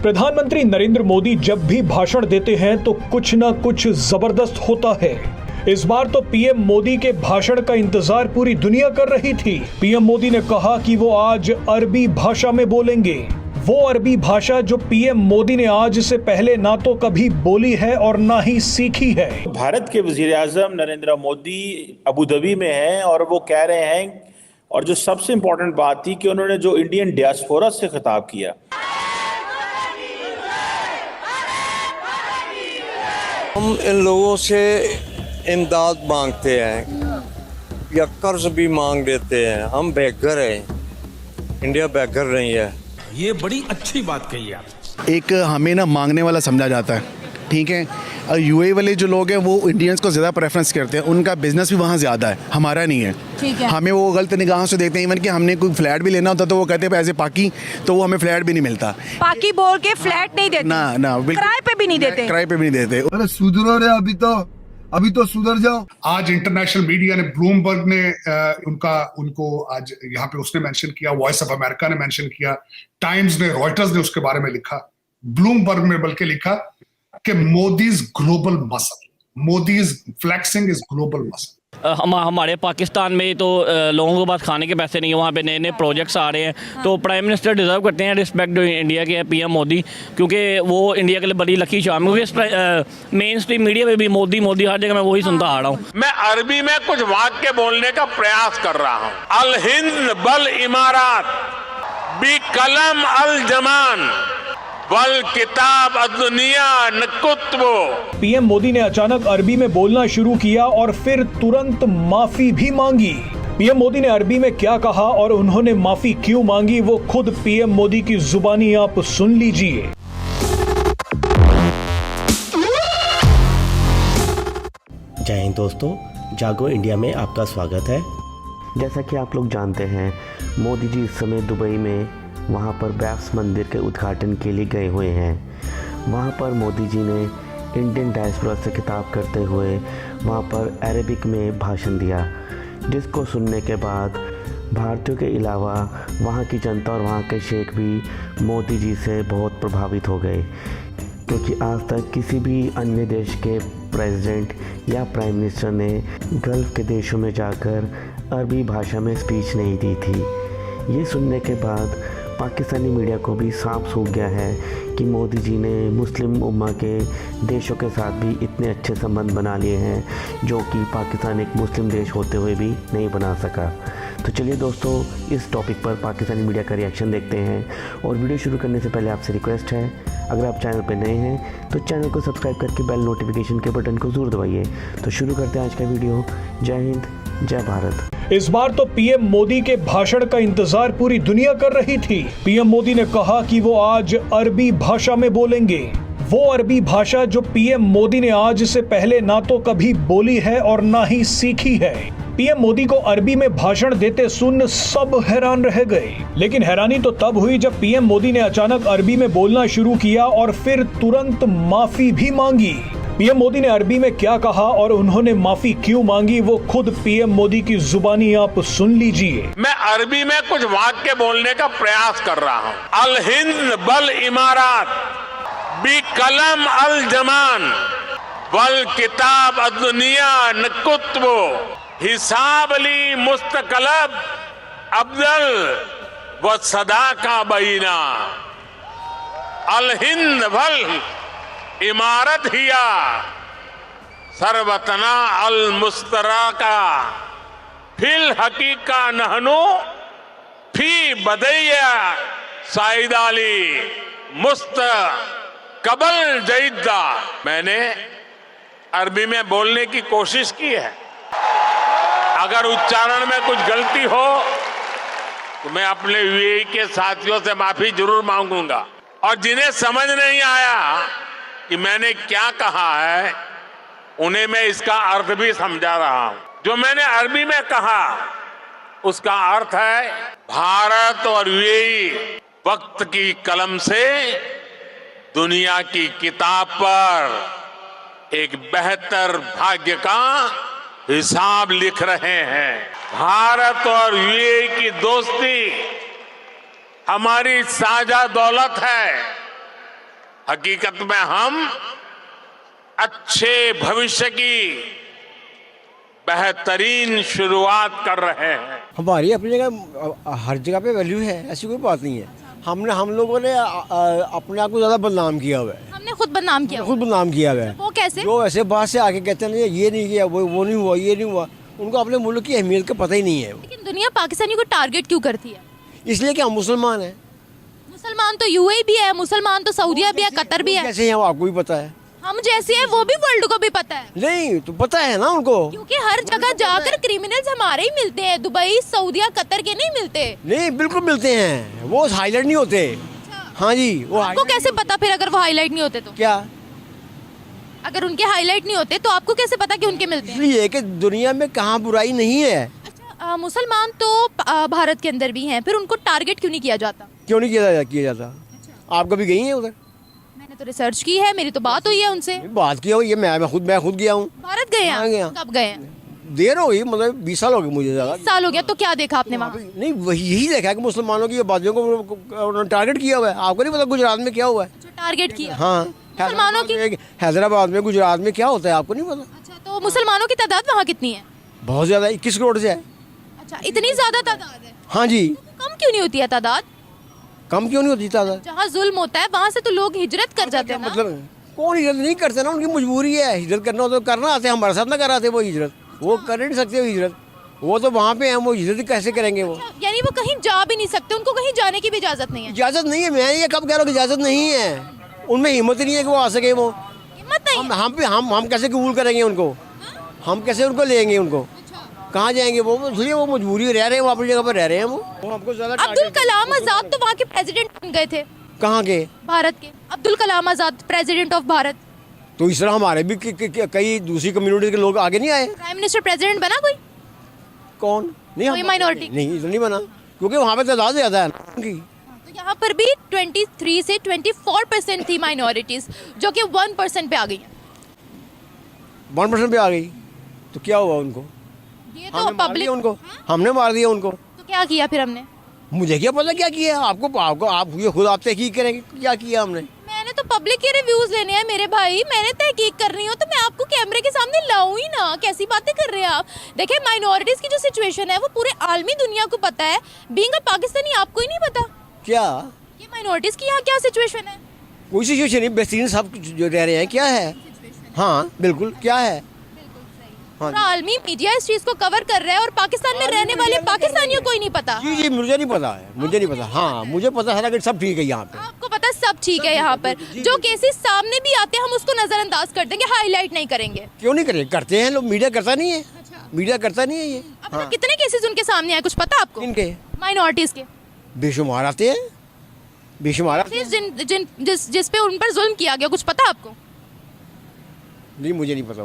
प्रधानमंत्री नरेंद्र मोदी जब भी भाषण देते हैं तो कुछ न कुछ जबरदस्त होता है। इस बार तो पीएम मोदी के भाषण का इंतजार पूरी दुनिया कर रही थी। पीएम मोदी ने कहा कि वो आज अरबी भाषा में बोलेंगे। वो अरबी भाषा जो पीएम मोदी ने आज से पहले ना तो कभी बोली है और ना ही सीखी है। भारत के वजीर-ए-आज़म नरेंद्र मोदी अबू धाबी में हैं और वो कह रहे हैं, और जो सबसे इम्पोर्टेंट बात थी कि उन्होंने जो इंडियन डियास्पोरा से खिताब किया, हम इन लोगों से इमदाद मांगते हैं या कर्ज भी मांग लेते हैं। हम बेघर हैं, इंडिया बेघर नहीं है। ये बड़ी अच्छी बात कही आप। एक हमें ना मांगने वाला समझा जाता है, ठीक है। और यूएई वाले जो लोग हैं वो इंडियंस को ज़्यादा प्रेफरेंस करते हैं, उनका बिजनेस भी वहाँ ज़्यादा है, हमारा नहीं है, ठीक है। हमें वो गलत निगाहों से देखते हैं। इवन कि हमने कोई फ्लैट भी लेना होता तो वो कहते हैं ऐसे पाकी, तो वो हमें फ्लैट भी नहीं मिलता। पाकी बोल के फ्लैट नहीं देते, ना किराए पे भी नहीं देते, किराए पे भी नहीं देते। अरे सुधरो रे, अभी तो सुधर जाओ। आज इंटरनेशनल मीडिया ने, ब्लूमबर्ग ने उनको आज यहाँ पे उसने मेंशन किया, वॉइस ऑफ अमेरिका ने मेंशन किया, टाइम्स ने, रॉयटर्स ने उसके बारे में लिखा, ब्लूमबर्ग ने बल्कि लिखा कि Modi's global muscle, Modi's flexing is global muscle. हमारे पाकिस्तान में तो लोगों के पास खाने के पैसे नहीं है, वहाँ पे नए नए प्रोजेक्ट्स आ रहे हैं। तो प्राइम मिनिस्टर डिज़र्व करते हैं रिस्पेक्ट जो इंडिया के पीएम मोदी, क्योंकि वो इंडिया के लिए बड़ी लकी शाम है। क्योंकि मेन स्ट्रीम मीडिया में भी मोदी मोदी हर जगह मैं वही सुनता आ रहा हूँ। मैं अरबी में कुछ वाक्य बोलने का प्रयास कर रहा हूँ। अल हिंद बल इमारात बी कलम अल जमान वल किताब दुनिया नकुत्बो। पीएम मोदी ने अचानक अरबी में बोलना शुरू किया और फिर तुरंत माफी भी मांगी। पीएम मोदी ने अरबी में क्या कहा और उन्होंने माफी क्यों मांगी, वो खुद पीएम मोदी की जुबानी आप सुन लीजिए। जय हिंद दोस्तों, जागो इंडिया में आपका स्वागत है। जैसा कि आप लोग जानते हैं, मोदी जी इस समय दुबई में वहाँ पर बैफ्स मंदिर के उद्घाटन के लिए गए हुए हैं। वहाँ पर मोदी जी ने इंडियन डायस्पोरा से खिताब करते हुए वहाँ पर अरेबिक में भाषण दिया, जिसको सुनने के बाद भारतीयों के अलावा वहाँ की जनता और वहाँ के शेख भी मोदी जी से बहुत प्रभावित हो गए, क्योंकि आज तक किसी भी अन्य देश के प्रेसिडेंट या प्राइम मिनिस्टर ने गल्फ़ के देशों में जाकर अरबी भाषा में स्पीच नहीं दी थी। ये सुनने के बाद पाकिस्तानी मीडिया को भी साफ सूख गया है कि मोदी जी ने मुस्लिम उम्मा के देशों के साथ भी इतने अच्छे संबंध बना लिए हैं, जो कि पाकिस्तान एक मुस्लिम देश होते हुए भी नहीं बना सका। तो चलिए दोस्तों, इस टॉपिक पर पाकिस्तानी मीडिया का रिएक्शन देखते हैं। और वीडियो शुरू करने से पहले आपसे रिक्वेस्ट है, अगर आप चैनल पर नए हैं तो चैनल को सब्सक्राइब करके बेल नोटिफिकेशन के बटन को ज़रूर दबाइए। तो शुरू करते हैं आज का वीडियो। जय हिंद, जय भारत। इस बार तो पीएम मोदी के भाषण का इंतजार पूरी दुनिया कर रही थी। पीएम मोदी ने कहा कि वो आज अरबी भाषा में बोलेंगे। वो अरबी भाषा जो पीएम मोदी ने आज से पहले ना तो कभी बोली है और ना ही सीखी है। पीएम मोदी को अरबी में भाषण देते सुन सब हैरान रह गए। लेकिन हैरानी तो तब हुई जब पीएम मोदी ने अचानक अरबी में बोलना शुरू किया और फिर तुरंत माफी भी मांगी। पीएम मोदी ने अरबी में क्या कहा और उन्होंने माफी क्यों मांगी, वो खुद पीएम मोदी की जुबानी आप सुन लीजिए। मैं अरबी में कुछ वाक्य बोलने का प्रयास कर रहा हूँ। अल हिंद बल इमारात बी कलम अल जमान वल किताब दुनिया नकुत्बो हिसाब अली मुस्तकलब अब्दल व सदा का बहीना। अल हिंद बल इमारत हिया सरवतना अल मुस्तराका फिल हकीका नहनो फी बदैया साइदाली मुस्त कबल जईदा। मैंने अरबी में बोलने की कोशिश की है। अगर उच्चारण में कुछ गलती हो तो मैं अपने यूएई के साथियों से माफी जरूर मांगूंगा। और जिन्हें समझ नहीं आया कि मैंने क्या कहा है, उन्हें मैं इसका अर्थ भी समझा रहा हूं। जो मैंने अरबी में कहा उसका अर्थ है, भारत और यूएई वक्त की कलम से दुनिया की किताब पर एक बेहतर भाग्य का हिसाब लिख रहे हैं। भारत और यूएई की दोस्ती हमारी साझा दौलत है। हकीकत में हम अच्छे भविष्य की बेहतरीन शुरुआत कर रहे हैं। हमारी अपनी जगह हर जगह पे वैल्यू है, ऐसी कोई बात नहीं है। हम लोगों ने अपने आप को ज़्यादा बदनाम किया हुआ है। हमने खुद बदनाम किया। खुद बदनाम किया हुआ है। वो कैसे? जो ऐसे बाहर से आके कहते हैं ये नहीं किया, वो नहीं हुआ, ये नहीं हुआ, उनको अपने मुल्क की अहमियत का पता ही नहीं है। लेकिन दुनिया पाकिस्तानियों को टारगेट क्यों करती है? इसलिए कि हम मुसलमान हैं। मुसलमान तो यूएई भी है, मुसलमान तो सऊदीया भी है, कतर भी है। कैसे हैं वो आपको भी पता है। हम जैसे हैं वो भी वर्ल्ड को भी पता है। नहीं तो पता है ना उनको, क्योंकि हर जगह जाकर क्रिमिनल्स हमारे ही मिलते हैं, दुबई, सऊदीया, कतर के नहीं मिलते। नहीं बिल्कुल मिलते हैं, वो हाईलाइट नहीं होते। हाँ जी, वो आपको कैसे पता फिर अगर वो हाईलाइट नहीं होते तो? क्या अगर उनके हाईलाइट नहीं होते तो आपको कैसे पता कि उनके मिलते हैं? इसलिए कि दुनिया में कहाँ बुराई नहीं है। अच्छा, मुसलमान तो भारत के अंदर भी हैं, फिर उनको टारगेट क्यों नहीं किया जाता? क्यों नहीं किया जाता? आप कभी गई हैं उधर? मैंने तो रिसर्च की है, मेरी तो बात हुई है उनसे। बात की हुई है, मैं खुद गया हूँ। भारत गए हैं? कब गए हैं? देर हो गई, मतलब 20 साल हो गए मुझे। ज़्यादा साल हो गया। तो क्या देखा आपने वहाँ? नहीं वही यही देखा कि मुसलमानों की आबादियों को उन्होंने टारगेट किया हुआ है। आपको नहीं पता गुजरात में क्या हुआ है? टारगेट किया? हाँ, मुसलमानों की। हैदराबाद में, गुजरात में क्या होता है आपको नहीं पता? अच्छा, तो मुसलमानों की तादाद वहाँ कितनी है? बहुत ज्यादा, 21 करोड़ से है। अच्छा, इतनी ज्यादा तादाद है? हाँ जी। कम क्यों नहीं होती है तादाद? कम क्यों नहीं होती तादाद? जहाँ जुल्म होता है वहाँ से तो लोग हिजरत कर जाते हैं ना। मतलब कौन हिजरत नहीं करते ना, उनकी मजबूरी है। हिजरत करना हो तो करना आते, हमारे साथ ना कराते वो हिजरत। वो कर नहीं सकते हिजरत, वो तो वहाँ पे हैं, वो हिजरत कैसे करेंगे वो? यानी वो कहीं जा भी नहीं सकते, उनको कहीं जाने की भी इजाजत नहीं है? इजाजत नहीं है। मैं ये कब कह रहा हूँ इजाजत नहीं है? उनमें हिम्मत ही नहीं है कि वो आ सके। वो हिम्मत नहीं। हम कैसे कबूल करेंगे उनको? हम कैसे उनको लेंगे? उनको कहाँ जाएंगे? वो इसलिए वो मजबूरी रह रहे हैं, वो अपनी जगह पर रह रहे हैं। वो हमको ज़्यादा। अब्दुल कलाम आजाद तो वहाँ के प्रेसिडेंट बन गए थे। कहाँ के? भारत के। Abdul Kalam Azad president of Bharat. तो इस तरह हमारे भी कई दूसरी कम्युनिटी के लोग आगे नहीं आए। प्राइम मिनिस्टर प्रेसिडेंट बना कोई? कौन? नहीं, कोई माइनॉरिटी नहीं, इधर नहीं बना, क्योंकि वहाँ पे तादाद ज़्यादा है उनकी। तो यहाँ पर भी 23 से 24% थी माइनॉरिटीज, जो कि 1% पे आ गई। 1% पे आ गई तो क्या हुआ उनको? ये तो पब्लिक उनको हमने मार दिया उनको। तो क्या किया फिर हमने? मुझे क्या पता क्या किया? आपको आप ये खुद आप तहकीक करेंगे क्या किया हमने। मैंने तो पब्लिक के रिव्यूज लेने हैं मेरे भाई, मैंने तहकीक करनी हो तो मैं आपको कैमरे के सामने लाऊं ही ना। कैसी बातें कर रहे हैं आप? देखिए, माइनॉरिटीज की जो सिचुएशन है वो पूरे आलमी दुनिया को पता है। बीइंग अ पाकिस्तानी आपको ही नहीं पता क्या ये माइनॉरिटीज की यहाँ क्या सिचुएशन है? कोई सिचुएशन नहीं, बेहतरीन सब जो रह रहे हैं। क्या है? हाँ बिल्कुल, क्या है? पूरा आलमी मीडिया इस चीज को कवर कर रहा है और पाकिस्तान में रहने वाले पाकिस्तानियों को ही नहीं पता। जी मुझे नहीं पता है, मुझे नहीं पता। हाँ मुझे पता है कि सब ठीक है यहाँ पे। आपको पता सब ठीक है यहाँ पर? जो केसेस सामने भी आते हैं हम उसको नजरअंदाज कर देंगे, हाईलाइट नहीं करेंगे। क्यों नहीं करेंगे? करते हैं लोग, मीडिया करता नहीं है। मीडिया करता नहीं है ये। अब कितने केसेस उनके सामने आए कुछ पता आपको? इनके माइनॉरिटीज के बेशुमार आते हैं, बेशुमार। जिस पे उन पर जुल्म किया गया कुछ पता आपको? नहीं, मुझे नहीं पता।